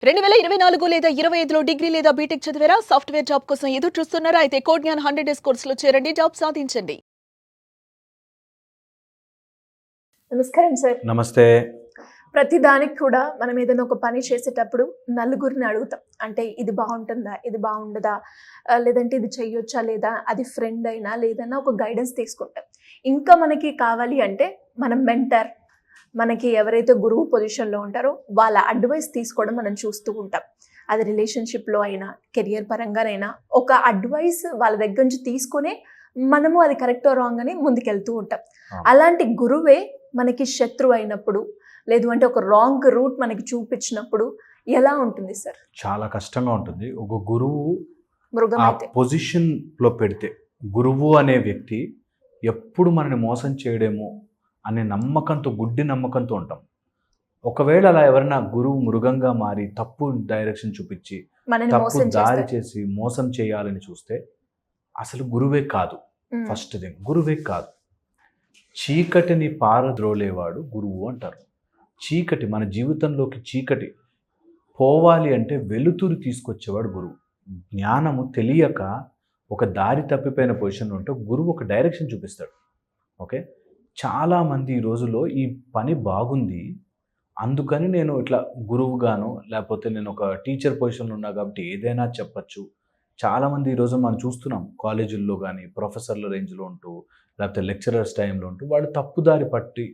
2024 లేదా 25లో డిగ్రీ లేదా బీటెక్ చదివారా? సాఫ్ట్‌వేర్ జాబ్ కోసం ఎదురు చూస్తున్నారా? అయితే కోడ్ జ్ఞాన్ 100 డేస్ కోర్సులో చేరండి. జాబ్ సాధించండి. నమస్కారం సార్. నమస్తే. ప్రతి దానికి కూడా మనం ఏదైనా ఒక పని చేసేటప్పుడు నలుగురిని అడుగుతాం. అంటే ఇది బాగుంటుందా? ఇది బాగుండదా? లేదంటే ఇది చెయ్యొచ్చా లేదా? అది ఫ్రెండ్ అయినా లేదన్నా ఒక గైడెన్స్ తీసుకుంటాం. ఇంకా మనకి కావాలి అంటే మనం మెంటర్, మనకి ఎవరైతే గురువు పొజిషన్లో ఉంటారో వాళ్ళ అడ్వైస్ తీసుకోవడం మనం చూస్తూ ఉంటాం. అది రిలేషన్షిప్లో అయినా కెరియర్ పరంగానైనా ఒక అడ్వైస్ వాళ్ళ దగ్గర నుంచి తీసుకునే మనము అది కరెక్టో రాంగ్ అని ముందుకెళ్తూ ఉంటాం. అలాంటి గురువే మనకి శత్రువు అయినప్పుడు, లేదు అంటే ఒక రాంగ్ రూట్ మనకి చూపించినప్పుడు ఎలా ఉంటుంది సార్? చాలా కష్టంగా ఉంటుంది. ఒక గురువు మృగం ఆ అయితే పొజిషన్లో పెడితే, గురువు అనే వ్యక్తి ఎప్పుడు మనని మోసం చేయడేమో అనే నమ్మకంతో, గుడ్డి నమ్మకంతో ఉంటాం. ఒకవేళ అలా ఎవరైనా గురువు మృగంగా మారి తప్పు డైరెక్షన్ చూపించి మనని తప్పు మోసం దారి చేస్తారు. చేసి మోసం చేయాలని చూస్తే అసలు గురువే కాదు. ఫస్ట్ థింగ్, గురువే కాదు. చీకటిని పారద్రోలేవాడు గురువు అంటారు. చీకటి, మన జీవితంలోకి చీకటి పోవాలి అంటే వెలుతురు తీసుకొచ్చేవాడు గురువు. జ్ఞానము తెలియక ఒక దారి తప్పిపోయిన పొజిషన్లో ఉంటే గురువు ఒక డైరెక్షన్ చూపిస్తాడు. ఓకే, చాలామంది ఈ రోజుల్లో ఈ పని బాగుంది అందుకని నేను ఇట్లా గురువుగాను, లేకపోతే నేను ఒక టీచర్ పొజిషన్లో ఉన్నా కాబట్టి ఏదైనా చెప్పచ్చు. చాలామంది ఈరోజు మనం చూస్తున్నాం కాలేజీల్లో కానీ ప్రొఫెసర్ల రేంజ్లో ఉంటూ, లేకపోతే లెక్చరర్స్ టైంలో ఉంటూ వాళ్ళు తప్పుదారి పట్టి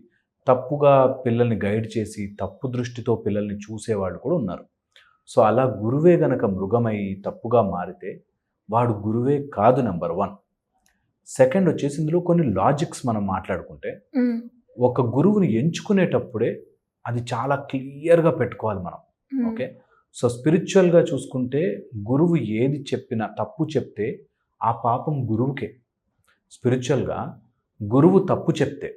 తప్పుగా పిల్లల్ని గైడ్ చేసి తప్పు దృష్టితో పిల్లల్ని చూసేవాళ్ళు కూడా ఉన్నారు. సో అలా గురువే గనక మృగమై తప్పుగా మారితే వాడు గురువే కాదు. నెంబర్ 1. సెకండ్ వచ్చేసి ఇందులో కొన్ని లాజిక్స్ మనం మాట్లాడుకుంటే, ఒక గురువుని ఎంచుకునేటప్పుడే అది చాలా క్లియర్గా పెట్టుకోవాలి మనం. ఓకే, సో స్పిరిచువల్గా చూసుకుంటే గురువు ఏది చెప్పినా, తప్పు చెప్తే ఆ పాపం గురువుకే. స్పిరిచువల్గా గురువు తప్పు చెప్తే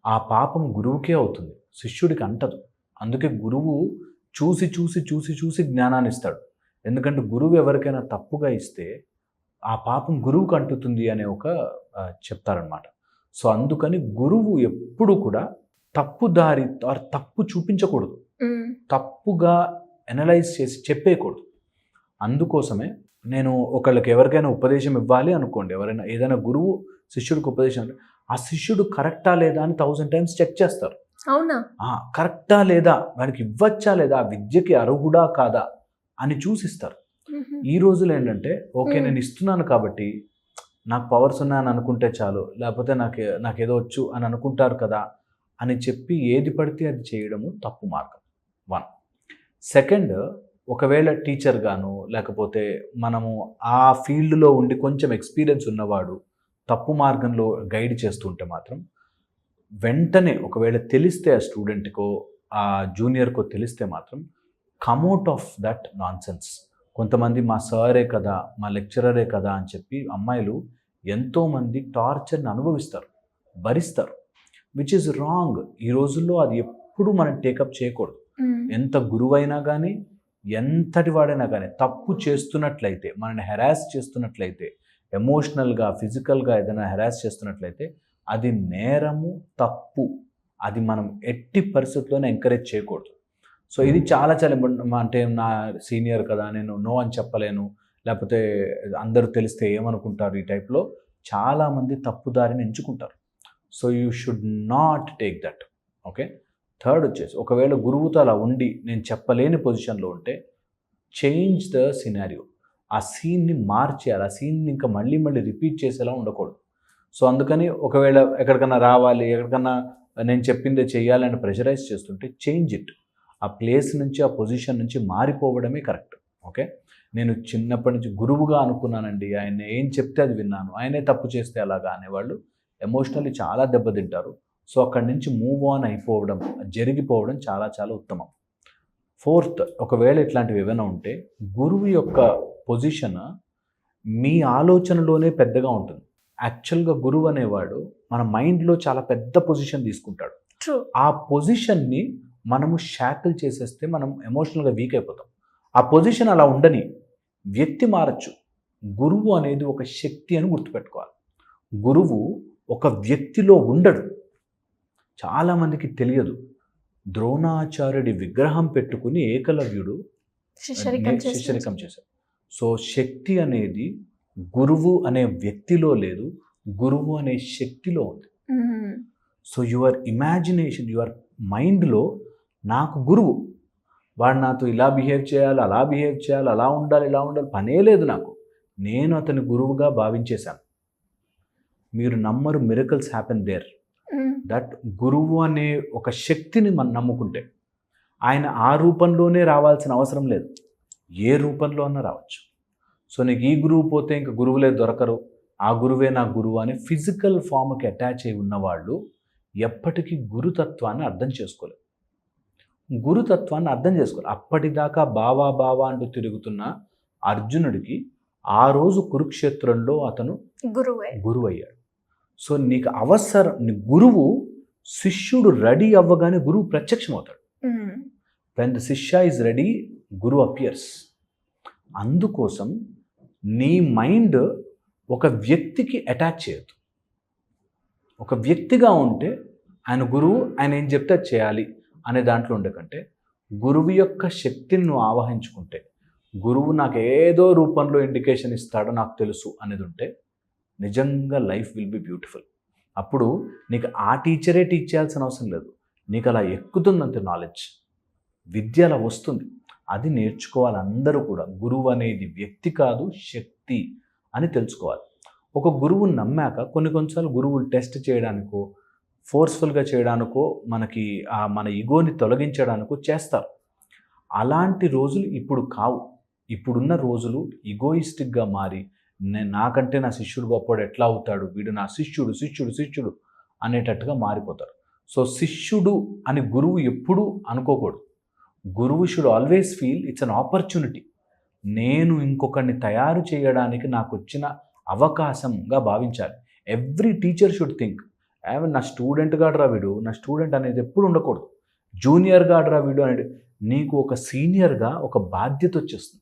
ఆ పాపం గురువుకే అవుతుంది, శిష్యుడికి అంటదు. అందుకే గురువు చూసి చూసి చూసి చూసి జ్ఞానాన్ని ఇస్తాడు. ఎందుకంటే గురువు ఎవరికైనా తప్పుగా ఇస్తే ఆ పాపం గురువుకు అంటుతుంది అనే ఒక చెప్తారనమాట. సో అందుకని గురువు ఎప్పుడు కూడా తప్పు దారి, తప్పు చూపించకూడదు, తప్పుగా అనలైజ్ చేసి చెప్పేయకూడదు. అందుకోసమే నేను ఒకళ్ళకి ఎవరికైనా ఉపదేశం ఇవ్వాలి అనుకోండి, ఎవరైనా ఏదైనా గురువు శిష్యుడికి ఉపదేశం, ఆ శిష్యుడు కరెక్టా లేదా అని 1000 టైమ్స్ చెక్ చేస్తారు. అవునా? కరెక్టా లేదా, వాడికి ఇవ్వచ్చా లేదా, ఆ విద్యకి అర్హుడా కాదా అని చూసిస్తారు. ఈ రోజులు ఏంటంటే ఓకే నేను ఇస్తున్నాను కాబట్టి నాకు పవర్స్ ఉన్నాయని అనుకుంటే చాలు, లేకపోతే నాకేదో వచ్చు అని అనుకుంటారు కదా అని చెప్పి ఏది పడితే అది చేయడము తప్పు మార్గం. 1. సెకండ్, ఒకవేళ టీచర్ గాను లేకపోతే మనము ఆ ఫీల్డ్లో ఉండి కొంచెం ఎక్స్పీరియన్స్ ఉన్నవాడు తప్పు మార్గంలో గైడ్ చేస్తుంటే మాత్రం వెంటనే ఒకవేళ తెలిస్తే ఆ స్టూడెంట్కో ఆ జూనియర్కో తెలిస్తే మాత్రం కమ్అట్ ఆఫ్ దట్ నాన్సెన్స్. కొంతమంది మా సారే కదా, మా లెక్చరరే కదా అని చెప్పి అమ్మాయిలు ఎంతోమంది టార్చర్ని అనుభవిస్తారు, భరిస్తారు, విచ్ ఈజ్ రాంగ్. ఈ రోజుల్లో అది ఎప్పుడు మనం టేకప్ చేయకూడదు. ఎంత గురువైనా కానీ, ఎంతటి వాడైనా కానీ తప్పు చేస్తున్నట్లయితే, మనల్ని హెరాస్ చేస్తున్నట్లయితే, ఎమోషనల్గా ఫిజికల్గా ఏదైనా హెరాస్ చేస్తున్నట్లయితే అది నేరము, తప్పు. అది మనం ఎట్టి పరిస్థితుల్లోనే ఎంకరేజ్ చేయకూడదు. సో ఇది చాలా చాలా అంటే నా సీనియర్ కదా నేను నో అని చెప్పలేను, లేకపోతే అందరూ తెలిస్తే ఏమనుకుంటారు, ఈ టైప్లో చాలామంది తప్పుదారిని ఎంచుకుంటారు. So you should not take that. Okay, third వచ్చేసి ఒకవేళ గురువుతో అలా ఉండి నేను చెప్పలేని పొజిషన్లో ఉంటే చేంజ్ ద సినారియో. ఆ సీన్ని మార్చేయాలి, ఆ సీన్ని ఇంకా మళ్ళీ మళ్ళీ రిపీట్ చేసేలా ఉండకూడదు. సో అందుకని ఒకవేళ ఎక్కడికన్నా రావాలి, ఎక్కడికన్నా నేను చెప్పిందే చేయాలని ప్రెషరైజ్ చేస్తుంటే చేంజ్ ఇట్. ఆ ప్లేస్ నుంచి, ఆ పొజిషన్ నుంచి మారిపోవడమే కరెక్ట్. ఓకే, నేను చిన్నప్పటి నుంచి గురువుగా అనుకున్నానండి, ఆయన ఏం చెప్తే అది విన్నాను, ఆయనే తప్పు చేస్తే అలాగా అనేవాళ్ళు ఎమోషనల్లీ చాలా దెబ్బతింటారు. సో అక్కడి నుంచి మూవ్ ఆన్ అయిపోవడం, జరిగిపోవడం చాలా చాలా ఉత్తమం. 4th, ఒకవేళ ఇట్లాంటివి ఏమైనా ఉంటే గురువు యొక్క పొజిషన్ మీ ఆలోచనలోనే పెద్దగా ఉంటుంది. యాక్చువల్గా గురువు అనేవాడు మన మైండ్లో చాలా పెద్ద పొజిషన్ తీసుకుంటాడు. ఆ పొజిషన్ని మనము షాకిల్ చేసేస్తే మనం ఎమోషనల్గా వీక్ అయిపోతాం. ఆ పొజిషన్ అలా ఉండని, వ్యక్తి మారచ్చు. గురువు అనేది ఒక శక్తి అని గుర్తుపెట్టుకోవాలి. గురువు ఒక వ్యక్తిలో ఉండడు. చాలామందికి తెలియదు. ద్రోణాచార్యుడి విగ్రహం పెట్టుకుని ఏకలవ్యుడు శిష్యరికం చేసి శిష్యరికం చేశారు. సో శక్తి అనేది గురువు అనే వ్యక్తిలో లేదు, గురువు అనే శక్తిలో ఉంది. మ్మ్. సో యువర్ ఇమాజినేషన్, యువర్ మైండ్లో నాకు గురువు, వాడు నాతో ఇలా బిహేవ్ చేయాలి, అలా బిహేవ్ చేయాలి, అలా ఉండాలి, ఇలా ఉండాలి, పనే లేదు నాకు. నేను అతని గురువుగా భావించేశాను. మీరు నమ్మరు, miracles happen there. Hmm. That గురువు అనే ఒక శక్తిని మనం నమ్ముకుంటే ఆయన ఆ రూపంలోనే రావాల్సిన అవసరం లేదు, ఏ రూపంలో అన్నా రావచ్చు. సో నీకు ఈ గురువు పోతే ఇంకా గురువులే దొరకరు, ఆ గురువే నా గురువు అని ఫిజికల్ ఫామ్కి అటాచ్ అయి ఉన్నవాళ్ళు ఎప్పటికీ గురుతత్వాన్ని అర్థం చేసుకోలేరు. గురుతత్వాన్ని అర్థం చేసుకోవాలి. అప్పటిదాకా బావా బావా అంటూ తిరుగుతున్న అర్జునుడికి ఆ రోజు కురుక్షేత్రంలో అతను గురువే. గురువు అయ్యాడు. సో నీకు అవసరం, నీ గురువు, శిష్యుడు రెడీ అవ్వగానే గురువు ప్రత్యక్షం అవుతాడు. మ్మ్. వెన్ ద శిష్య ఈజ్ రెడీ, గురు అపియర్స్. అందుకోసం నీ మైండ్ ఒక వ్యక్తికి అటాచ్ చేయొద్దు. ఒక వ్యక్తిగా ఉంటే ఆయన గురువు, ఆయన ఏం చెప్తే అది చేయాలి అనే దాంట్లో ఉండే కంటే గురువు యొక్క శక్తిని నువ్వు ఆవహించుకుంటే, గురువు నాకు ఏదో రూపంలో ఇండికేషన్ ఇస్తాడో నాకు తెలుసు అనేది ఉంటే నిజంగా లైఫ్ విల్ బి బ్యూటిఫుల్. అప్పుడు నీకు ఆ టీచరే టీచ్ చేయాల్సిన అవసరం లేదు, నీకు అలా ఎక్కుతుందంతే నాలెడ్జ్, విద్య అలా వస్తుంది. అది నేర్చుకోవాలి అందరూ కూడా. గురువు అనేది వ్యక్తి కాదు, శక్తి అని తెలుసుకోవాలి. ఒక గురువుని నమ్మాక కొన్నిసార్లు గురువులు టెస్ట్ చేయడానికో, ఫోర్స్ఫుల్గా చేయడానికో, మనకి మన ఈగోని తొలగించడానికో చేస్తారు. అలాంటి రోజులు ఇప్పుడు కావు. ఇప్పుడున్న రోజులు ఈగోయిస్టిక్గా మారి నాకంటే నా శిష్యుడు గొప్పవాడు ఎట్లా అవుతాడు, వీడు నా శిష్యుడు శిష్యుడు శిష్యుడు అనేటట్టుగా మారిపోతారు. సో శిష్యుడు అని గురువు ఎప్పుడూ అనుకోకూడదు. గురువు should always feel it's an opportunity. నేను ఇంకొకరిని తయారు చేయడానికి నాకు వచ్చిన అవకాశంగా భావించాలి. ఎవ్రీ టీచర్ షుడ్ థింక్, నా స్టూడెంట్ గాడ్రా వీడు, నా స్టూడెంట్ అనేది ఎప్పుడు ఉండకూడదు. జూనియర్ గాడ్రా వీడు అనేది, నీకు ఒక సీనియర్గా ఒక బాధ్యత వచ్చేస్తుంది.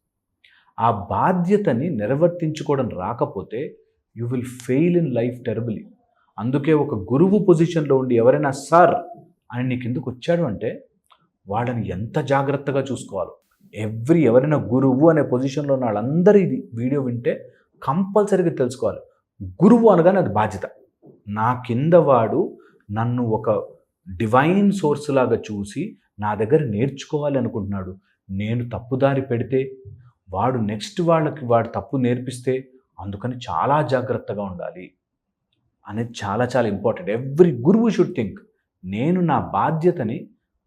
ఆ బాధ్యతని నిర్వర్తించుకోవడం రాకపోతే you will fail in life terribly. అందుకే ఒక గురువు పొజిషన్లో ఉండి ఎవరైనా సార్ అని నీకు ఎందుకు వచ్చాడు అంటే వాళ్ళని ఎంత జాగ్రత్తగా చూసుకోవాలో. ఎవరైనా గురువు అనే పొజిషన్లో ఉన్న వాళ్ళందరూ ఇది వీడియో వింటే కంపల్సరీగా తెలుసుకోవాలి. గురువు అనగానే అది బాధ్యత. నా కింద వాడు నన్ను ఒక డివైన్ సోర్స్ లాగా చూసి నా దగ్గర నేర్చుకోవాలి అనుకుంటున్నాడు. నేను తప్పుదారి పెడితే వాడు నెక్స్ట్ వాళ్ళకి వాడు తప్పు నేర్పిస్తే అందుకని చాలా జాగ్రత్తగా ఉండాలి అనేది చాలా చాలా ఇంపార్టెంట్. ఎవ్రీ గురువు షుడ్ థింక్, నేను నా బాధ్యతని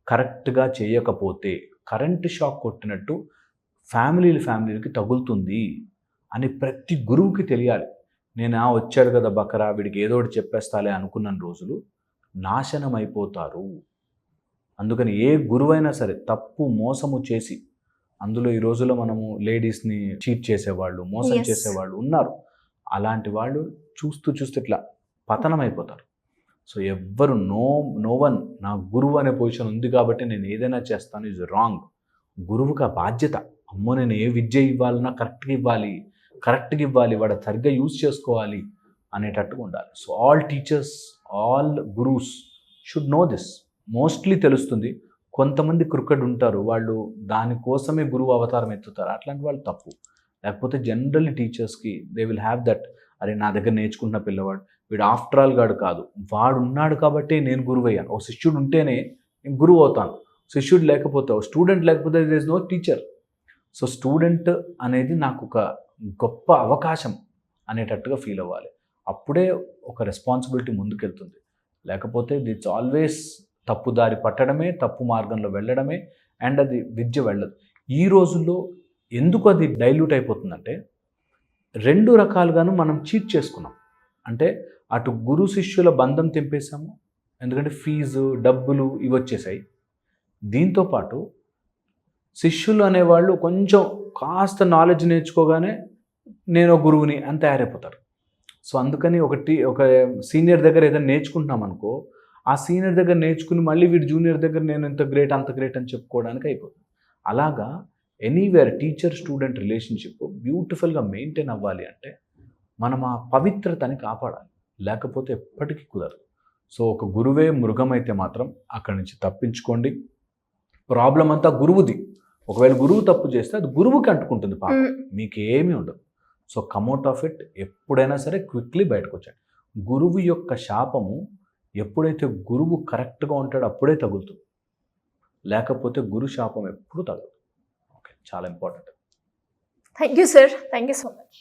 కరెక్ట్గా చేయకపోతే కరెంట్ షాక్ కొట్టినట్టు ఫ్యామిలీలకి తగులుతుంది అని ప్రతి గురువుకి తెలియాలి. నేను వచ్చాడు కదా బకరా, వీడికి ఏదో ఒకటి చెప్పేస్తాలే అనుకున్న రోజులు నాశనం అయిపోతారు. అందుకని ఏ గురువైనా సరే తప్పు మోసము చేసి, అందులో ఈ రోజుల్లో మనము లేడీస్ని చీట్ చేసేవాళ్ళు, మోసం చేసేవాళ్ళు ఉన్నారు. అలాంటి వాళ్ళు చూస్తూ ఇట్లా పతనం అయిపోతారు. సో ఎవ్వరు నో వన్ నా గురువు అనే పొజిషన్ ఉంది కాబట్టి నేను ఏదైనా చేస్తాను ఈజ్ రాంగ్. గురువుకి ఆ బాధ్యత, అమ్మో నేను ఏ విద్య ఇవ్వాలన్నా కరెక్ట్గా ఇవ్వాలి, వాడు సరిగ్గా యూజ్ చేసుకోవాలి అనేటట్టుగా ఉండాలి. So all teachers, all gurus should know this. Mostly తెలుస్తుంది. కొంతమంది క్రికెట్ ఉంటారు, వాళ్ళు దానికోసమే గురువు అవతారం ఎత్తుతారు. అట్లాంటి వాళ్ళు తప్పు. లేకపోతే జనరల్లీ టీచర్స్కి దే విల్ హ్యావ్ దట్, అరే నా దగ్గర నేర్చుకుంటున్న పిల్లవాడు వీడు ఆఫ్టర్ ఆల్ గాడు కాదు, వాడు ఉన్నాడు కాబట్టి నేను గురువు అయ్యాను. ఒక శిష్యుడు ఉంటేనే నేను గురువు అవుతాను. శిష్యుడు లేకపోతే, స్టూడెంట్ లేకపోతే there is no teacher. So student అనేది నాకు ఒక గొప్ప అవకాశం అనేటట్టుగా ఫీల్ అవ్వాలి. అప్పుడే ఒక రెస్పాన్సిబిలిటీ ముందుకెళ్తుంది. లేకపోతే ఇట్స్ ఆల్వేస్ తప్పుదారి పట్టడమే, తప్పు మార్గంలో వెళ్ళడమే, అండ్ అది విద్య వెళ్ళదు. ఈ రోజుల్లో ఎందుకు అది డైల్యూట్ అయిపోతుందంటే, రెండు రకాలుగాను మనం చీట్ చేసుకున్నాం. అంటే అటు గురు శిష్యుల బంధం తెంపేశాము, ఎందుకంటే ఫీజు డబ్బులు ఇవి వచ్చేసాయి. దీంతోపాటు శిష్యులు అనేవాళ్ళు కొంచెం కాస్త నాలెడ్జ్ నేర్చుకోగానే నేను గురువుని అని తయారైపోతారు. సో అందుకని ఒక సీనియర్ దగ్గర ఏదైనా నేర్చుకుంటున్నాం అనుకో, ఆ సీనియర్ దగ్గర నేర్చుకుని మళ్ళీ వీడు జూనియర్ దగ్గర నేను ఇంత గ్రేట్ అంత గ్రేట్ అని చెప్పుకోవడానికి అయిపోతుంది. అలాగా ఎనీవేర్ టీచర్ స్టూడెంట్ రిలేషన్షిప్ బ్యూటిఫుల్గా మెయింటైన్ అవ్వాలి అంటే మనం ఆ పవిత్రతని కాపాడాలి, లేకపోతే ఎప్పటికీ కుదరదు. సో ఒక గురువే మృగం అయితే మాత్రం అక్కడి నుంచి తప్పించుకోండి. ప్రాబ్లం అంతా గురువుది, ఒకవేళ గురువు తప్పు చేస్తే అది గురువుకి అంటుకుంటుంది పాపం, మ్మ్. మీకు ఏమీ ఉండదు. సో కమ్అట్ ఆఫ్ ఇట్, ఎప్పుడైనా సరే క్విక్లీ బయటకు వచ్చాడు. గురువు యొక్క శాపము ఎప్పుడైతే గురువు కరెక్ట్గా ఉంటాడో అప్పుడే తగులుతుంది, లేకపోతే గురు శాపం ఎప్పుడు తగలదు. ఓకే, చాలా important. Thank you sir, thank you so much.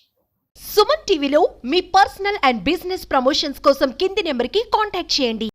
Suman టీవీలో మీ పర్సనల్ అండ్ బిజినెస్ ప్రమోషన్స్ కోసం కింది నెంబర్కి కాంటాక్ట్ చేయండి.